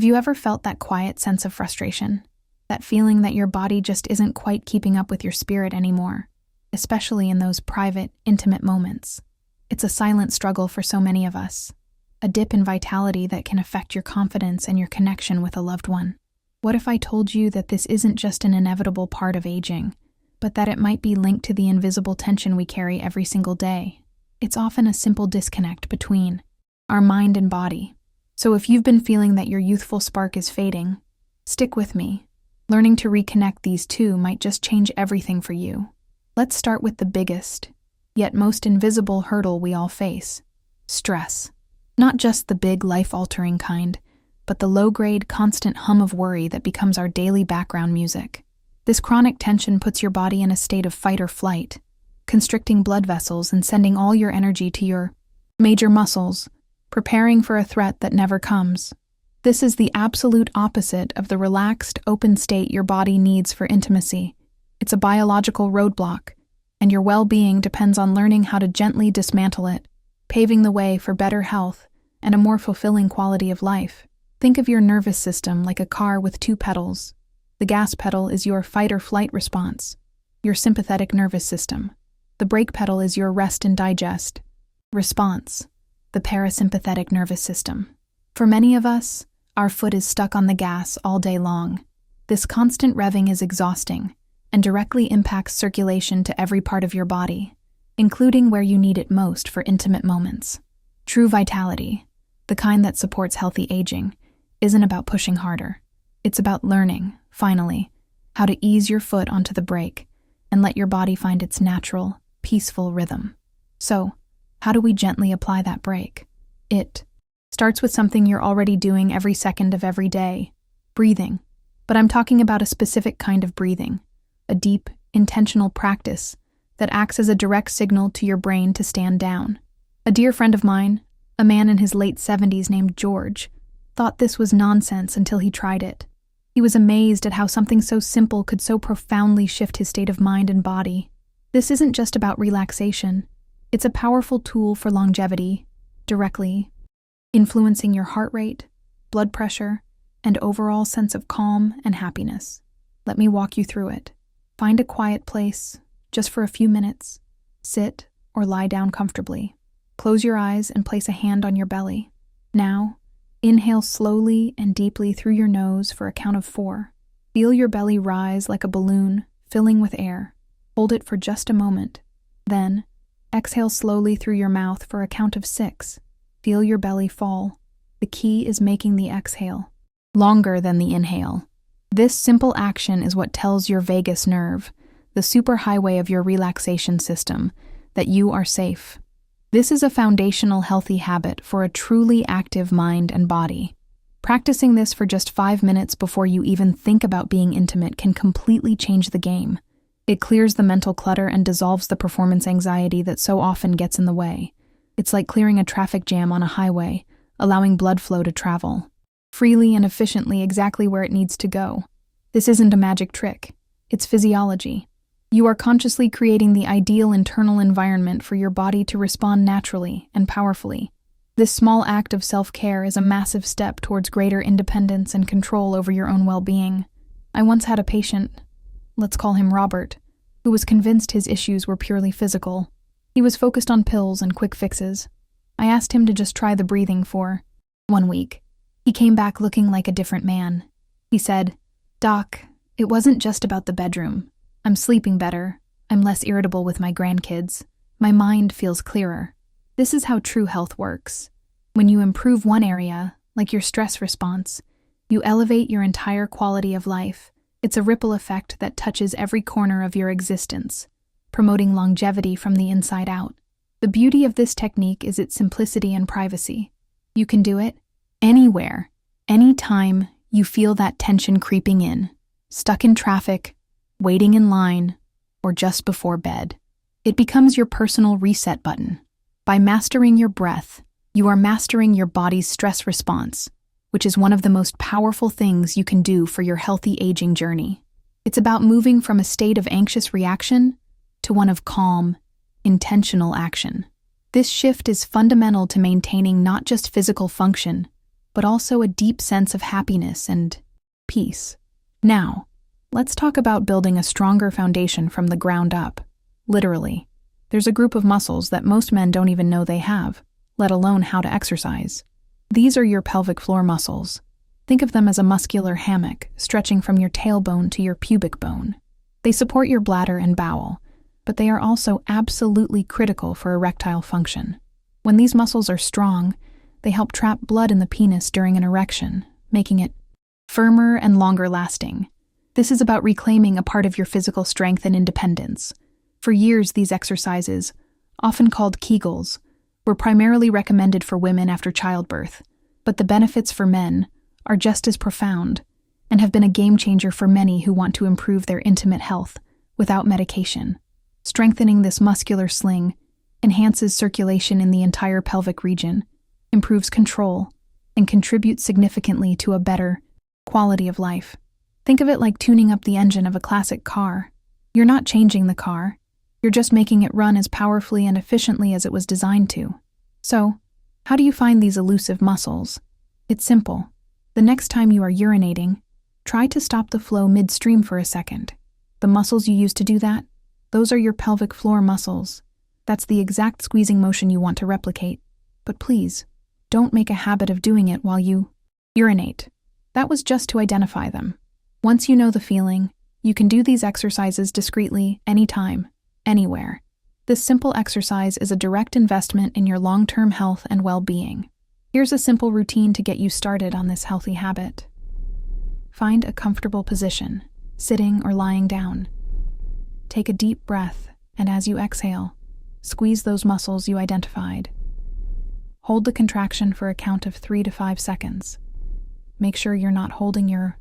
Have you ever felt that quiet sense of frustration? That feeling that your body just isn't quite keeping up with your spirit anymore, especially in those private, intimate moments? It's a silent struggle for so many of us, a dip in vitality that can affect your confidence and your connection with a loved one. What if I told you that this isn't just an inevitable part of aging, but that it might be linked to the invisible tension we carry every single day? It's often a simple disconnect between our mind and body. So if you've been feeling that your youthful spark is fading, stick with me. Learning to reconnect these two might just change everything for you. Let's start with the biggest, yet most invisible hurdle we all face: stress. Not just the big, life-altering kind, but the low-grade, constant hum of worry that becomes our daily background music. This chronic tension puts your body in a state of fight or flight, constricting blood vessels and sending all your energy to your major muscles, preparing for a threat that never comes. This is the absolute opposite of the relaxed, open state your body needs for intimacy. It's a biological roadblock, and your well-being depends on learning how to gently dismantle it, paving the way for better health and a more fulfilling quality of life. Think of your nervous system like a car with two pedals. The gas pedal is your fight-or-flight response, your sympathetic nervous system. The brake pedal is your rest and digest response, the parasympathetic nervous system. For many of us, our foot is stuck on the gas all day long. This constant revving is exhausting and directly impacts circulation to every part of your body, including where you need it most for intimate moments. True vitality, the kind that supports healthy aging, isn't about pushing harder. It's about learning, finally, how to ease your foot onto the brake and let your body find its natural, peaceful rhythm. So, how do we gently apply that brake? It starts with something you're already doing every second of every day: breathing. But I'm talking about a specific kind of breathing, a deep, intentional practice that acts as a direct signal to your brain to stand down. A dear friend of mine, a man in his late 70s named George, thought this was nonsense until he tried it. He was amazed at how something so simple could so profoundly shift his state of mind and body. This isn't just about relaxation. It's a powerful tool for longevity, directly influencing your heart rate, blood pressure, and overall sense of calm and happiness. Let me walk you through it. Find a quiet place, just for a few minutes. Sit or lie down comfortably. Close your eyes and place a hand on your belly. Now, inhale slowly and deeply through your nose for a count of 4. Feel your belly rise like a balloon, filling with air. Hold it for just a moment. Then, exhale slowly through your mouth for a count of 6. Feel your belly fall. The key is making the exhale longer than the inhale. This simple action is what tells your vagus nerve, the superhighway of your relaxation system, that you are safe. This is a foundational healthy habit for a truly active mind and body. Practicing this for just 5 minutes before you even think about being intimate can completely change the game. It clears the mental clutter and dissolves the performance anxiety that so often gets in the way. It's like clearing a traffic jam on a highway, allowing blood flow to travel freely and efficiently exactly where it needs to go. This isn't a magic trick. It's physiology. You are consciously creating the ideal internal environment for your body to respond naturally and powerfully. This small act of self-care is a massive step towards greater independence and control over your own well-being. I once had a patient, let's call him Robert, who was convinced his issues were purely physical. He was focused on pills and quick fixes. I asked him to just try the breathing for 1 week. He came back looking like a different man. He said, "Doc, it wasn't just about the bedroom. I'm sleeping better. I'm less irritable with my grandkids. My mind feels clearer." This is how true health works. When you improve one area, like your stress response, you elevate your entire quality of life. It's a ripple effect that touches every corner of your existence, promoting longevity from the inside out. The beauty of this technique is its simplicity and privacy. You can do it anywhere, anytime you feel that tension creeping in, stuck in traffic, waiting in line, or just before bed. It becomes your personal reset button. By mastering your breath, you are mastering your body's stress response, which is one of the most powerful things you can do for your healthy aging journey. It's about moving from a state of anxious reaction to one of calm, intentional action. This shift is fundamental to maintaining not just physical function, but also a deep sense of happiness and peace. Now, let's talk about building a stronger foundation from the ground up. Literally, there's a group of muscles that most men don't even know they have, let alone how to exercise. These are your pelvic floor muscles. Think of them as a muscular hammock stretching from your tailbone to your pubic bone. They support your bladder and bowel, but they are also absolutely critical for erectile function. When these muscles are strong, they help trap blood in the penis during an erection, making it firmer and longer lasting. This is about reclaiming a part of your physical strength and independence. For years, these exercises, often called Kegels, were primarily recommended for women after childbirth, but the benefits for men are just as profound and have been a game changer for many who want to improve their intimate health without medication. Strengthening this muscular sling enhances circulation in the entire pelvic region, improves control, and contributes significantly to a better quality of life. Think of it like tuning up the engine of a classic car. You're not changing the car, you're just making it run as powerfully and efficiently as it was designed to. So, how do you find these elusive muscles? It's simple. The next time you are urinating, try to stop the flow midstream for a second. The muscles you use to do that, those are your pelvic floor muscles. That's the exact squeezing motion you want to replicate. But please, don't make a habit of doing it while you urinate. That was just to identify them. Once you know the feeling, you can do these exercises discreetly, anytime, anywhere. This simple exercise is a direct investment in your long-term health and well-being. Here's a simple routine to get you started on this healthy habit. Find a comfortable position, sitting or lying down. Take a deep breath, and as you exhale, squeeze those muscles you identified. Hold the contraction for a count of 3 to 5 seconds. Make sure you're not holding your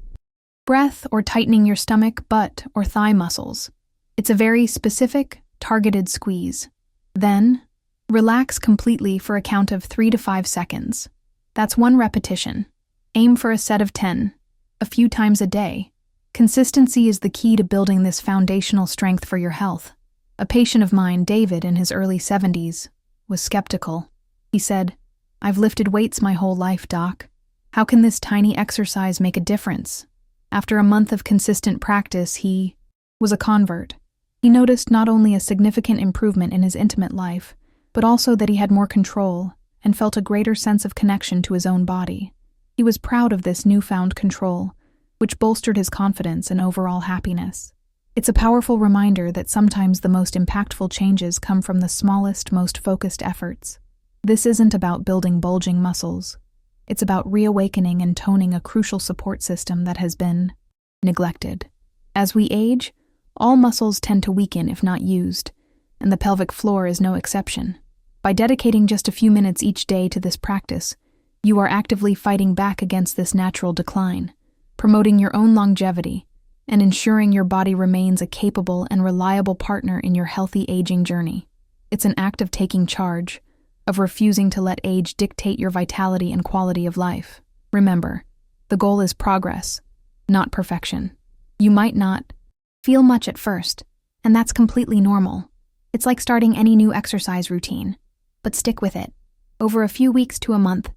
breath or tightening your stomach, butt, or thigh muscles. It's a very specific, targeted squeeze. Then, relax completely for a count of 3 to 5 seconds. That's 1 repetition. Aim for a set of 10, a few times a day. Consistency is the key to building this foundational strength for your health. A patient of mine, David, in his early 70s, was skeptical. He said, "I've lifted weights my whole life, doc. How can this tiny exercise make a difference?" After a month of consistent practice, he was a convert. He noticed not only a significant improvement in his intimate life, but also that he had more control and felt a greater sense of connection to his own body. He was proud of this newfound control, which bolstered his confidence and overall happiness. It's a powerful reminder that sometimes the most impactful changes come from the smallest, most focused efforts. This isn't about building bulging muscles. It's about reawakening and toning a crucial support system that has been neglected. As we age, all muscles tend to weaken if not used, and the pelvic floor is no exception. By dedicating just a few minutes each day to this practice, you are actively fighting back against this natural decline, promoting your own longevity, and ensuring your body remains a capable and reliable partner in your healthy aging journey. It's an act of taking charge, of refusing to let age dictate your vitality and quality of life. Remember, the goal is progress, not perfection. You might not feel much at first, and that's completely normal. It's like starting any new exercise routine, but stick with it. Over a few weeks to a month,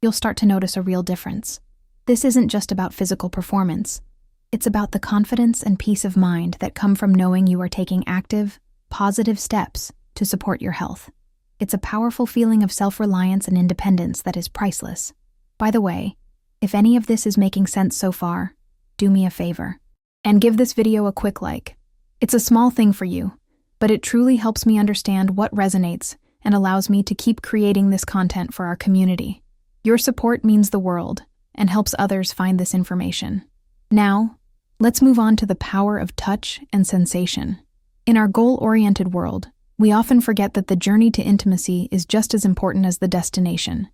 you'll start to notice a real difference. This isn't just about physical performance. It's about the confidence and peace of mind that come from knowing you are taking active, positive steps to support your health. It's a powerful feeling of self-reliance and independence that is priceless. By the way, if any of this is making sense so far, do me a favor and give this video a quick like. It's a small thing for you, but it truly helps me understand what resonates and allows me to keep creating this content for our community. Your support means the world and helps others find this information. Now, let's move on to the power of touch and sensation. In our goal-oriented world, we often forget that the journey to intimacy is just as important as the destination.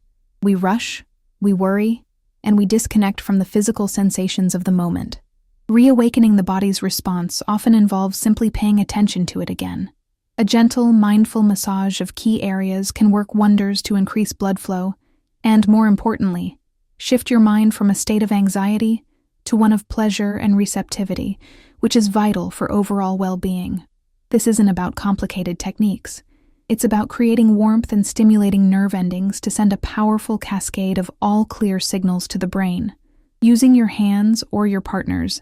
We rush, we worry, and we disconnect from the physical sensations of the moment. Reawakening the body's response often involves simply paying attention to it again. A gentle, mindful massage of key areas can work wonders to increase blood flow and, more importantly, shift your mind from a state of anxiety to one of pleasure and receptivity, which is vital for overall well-being. This isn't about complicated techniques. It's about creating warmth and stimulating nerve endings to send a powerful cascade of all-clear signals to the brain. Using your hands or your partner's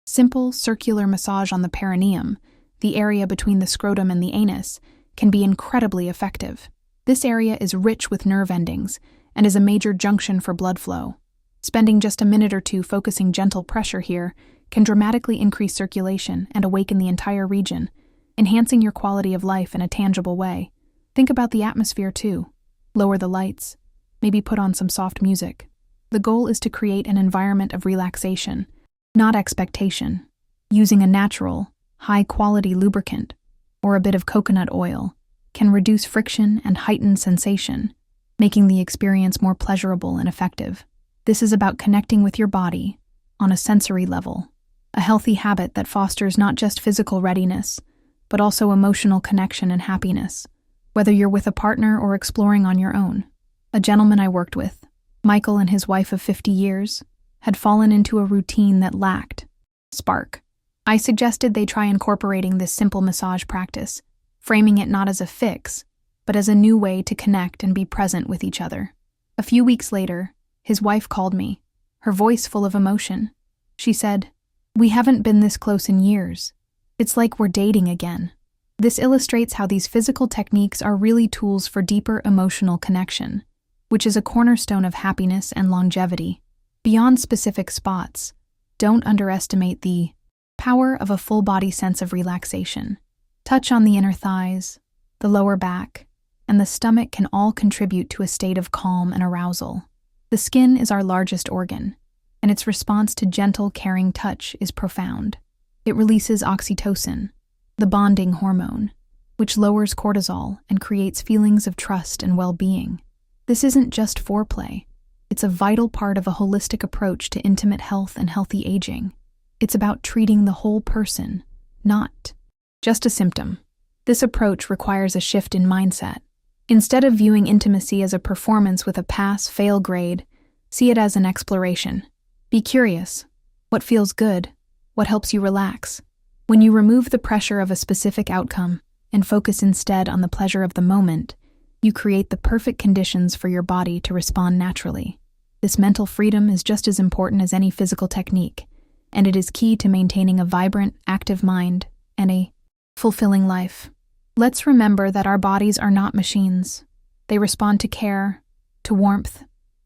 simple circular massage on the perineum, the area between the scrotum and the anus, can be incredibly effective. This area is rich with nerve endings and is a major junction for blood flow. Spending just a minute or two focusing gentle pressure here can dramatically increase circulation and awaken the entire region, enhancing your quality of life in a tangible way. Think about the atmosphere too. Lower the lights. Maybe put on some soft music. The goal is to create an environment of relaxation, not expectation. Using a natural, high-quality lubricant or a bit of coconut oil can reduce friction and heighten sensation, making the experience more pleasurable and effective. This is about connecting with your body on a sensory level, a healthy habit that fosters not just physical readiness, but also emotional connection and happiness, whether you're with a partner or exploring on your own. A gentleman I worked with, Michael, and his wife of 50 years, had fallen into a routine that lacked spark. I suggested they try incorporating this simple massage practice, framing it not as a fix, but as a new way to connect and be present with each other. A few weeks later, his wife called me, her voice full of emotion. She said, "We haven't been this close in years. It's like we're dating again." This illustrates how these physical techniques are really tools for deeper emotional connection, which is a cornerstone of happiness and longevity. Beyond specific spots, don't underestimate the power of a full-body sense of relaxation. Touch on the inner thighs, the lower back, and the stomach can all contribute to a state of calm and arousal. The skin is our largest organ, and its response to gentle, caring touch is profound. It releases oxytocin, the bonding hormone, which lowers cortisol and creates feelings of trust and well-being. This isn't just foreplay. It's a vital part of a holistic approach to intimate health and healthy aging. It's about treating the whole person, not just a symptom. This approach requires a shift in mindset. Instead of viewing intimacy as a performance with a pass-fail grade, see it as an exploration. Be curious. What feels good? What helps you relax? When you remove the pressure of a specific outcome and focus instead on the pleasure of the moment, you create the perfect conditions for your body to respond naturally. This mental freedom is just as important as any physical technique, and it is key to maintaining a vibrant, active mind and a fulfilling life. Let's remember that our bodies are not machines. They respond to care, to warmth,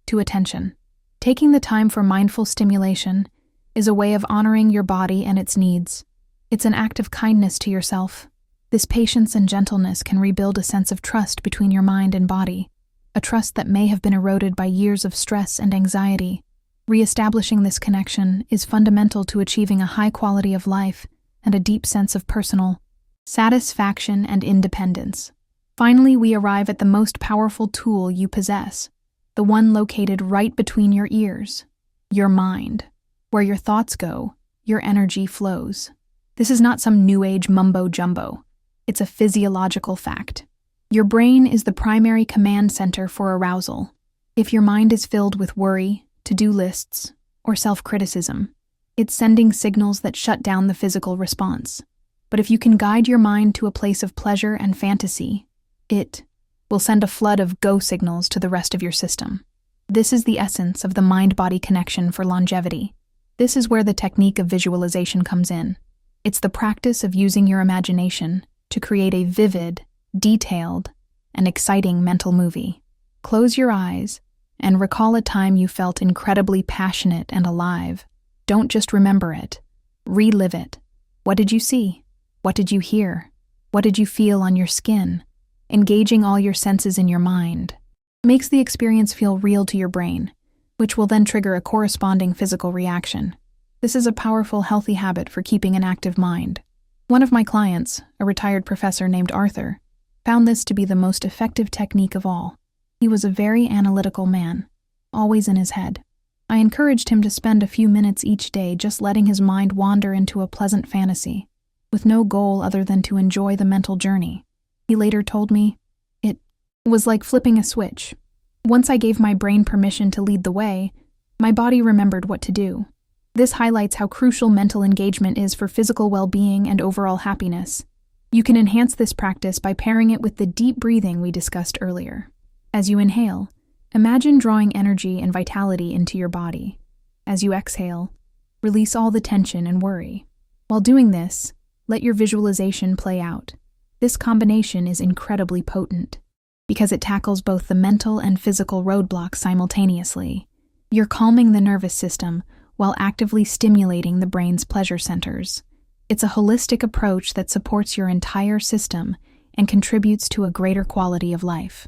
to attention. Taking the time for mindful stimulation is a way of honoring your body and its needs. It's an act of kindness to yourself. This patience and gentleness can rebuild a sense of trust between your mind and body, a trust that may have been eroded by years of stress and anxiety. Reestablishing this connection is fundamental to achieving a high quality of life and a deep sense of personal satisfaction and independence. Finally, we arrive at the most powerful tool you possess, the one located right between your ears, your mind. Where your thoughts go, your energy flows. This is not some new age mumbo-jumbo. It's a physiological fact. Your brain is the primary command center for arousal. If your mind is filled with worry, to-do lists, or self-criticism, it's sending signals that shut down the physical response. But if you can guide your mind to a place of pleasure and fantasy, it will send a flood of go signals to the rest of your system. This is the essence of the mind-body connection for longevity. This is where the technique of visualization comes in. It's the practice of using your imagination to create a vivid, detailed, and exciting mental movie. Close your eyes and recall a time you felt incredibly passionate and alive. Don't just remember it. Relive it. What did you see? What did you hear? What did you feel on your skin? Engaging all your senses in your mind makes the experience feel real to your brain, which will then trigger a corresponding physical reaction. This is a powerful, healthy habit for keeping an active mind. One of my clients, a retired professor named Arthur, found this to be the most effective technique of all. He was a very analytical man, always in his head. I encouraged him to spend a few minutes each day just letting his mind wander into a pleasant fantasy, with no goal other than to enjoy the mental journey. He later told me, it was like flipping a switch. Once I gave my brain permission to lead the way, my body remembered what to do. This highlights how crucial mental engagement is for physical well-being and overall happiness. You can enhance this practice by pairing it with the deep breathing we discussed earlier. As you inhale, imagine drawing energy and vitality into your body. As you exhale, release all the tension and worry. While doing this, let your visualization play out. This combination is incredibly potent because it tackles both the mental and physical roadblocks simultaneously. You're calming the nervous system while actively stimulating the brain's pleasure centers. It's a holistic approach that supports your entire system and contributes to a greater quality of life.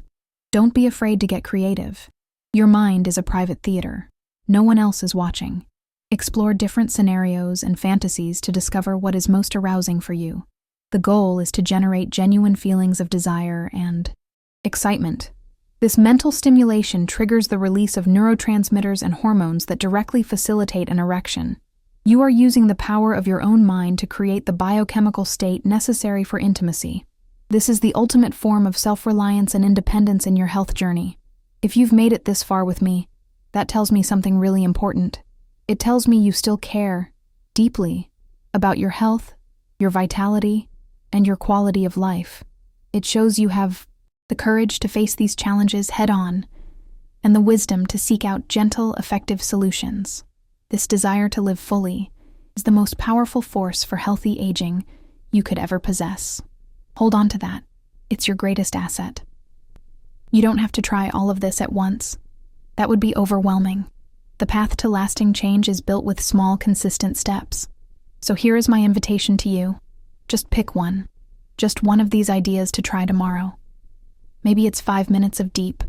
Don't be afraid to get creative. Your mind is a private theater. No one else is watching. Explore different scenarios and fantasies to discover what is most arousing for you. The goal is to generate genuine feelings of desire and excitement. This mental stimulation triggers the release of neurotransmitters and hormones that directly facilitate an erection. You are using the power of your own mind to create the biochemical state necessary for intimacy. This is the ultimate form of self-reliance and independence in your health journey. If you've made it this far with me, that tells me something really important. It tells me you still care deeply about your health, your vitality, and your quality of life. It shows you have the courage to face these challenges head-on and the wisdom to seek out gentle, effective solutions. This desire to live fully is the most powerful force for healthy aging you could ever possess. Hold on to that. It's your greatest asset. You don't have to try all of this at once. That would be overwhelming. The path to lasting change is built with small, consistent steps. So here is my invitation to you. Just pick one. Just one of these ideas to try tomorrow. Maybe it's 5 minutes of deep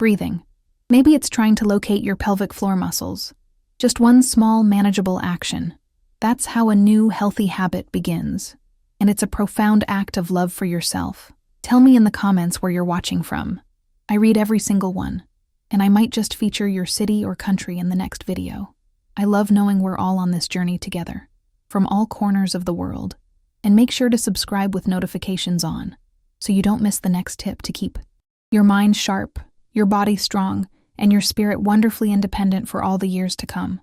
breathing. Maybe it's trying to locate your pelvic floor muscles. Just one small, manageable action. That's how a new, healthy habit begins. And it's a profound act of love for yourself. Tell me in the comments where you're watching from. I read every single one. And I might just feature your city or country in the next video. I love knowing we're all on this journey together, from all corners of the world. And make sure to subscribe with notifications on, so you don't miss the next tip to keep your mind sharp, your body strong, and your spirit wonderfully independent for all the years to come.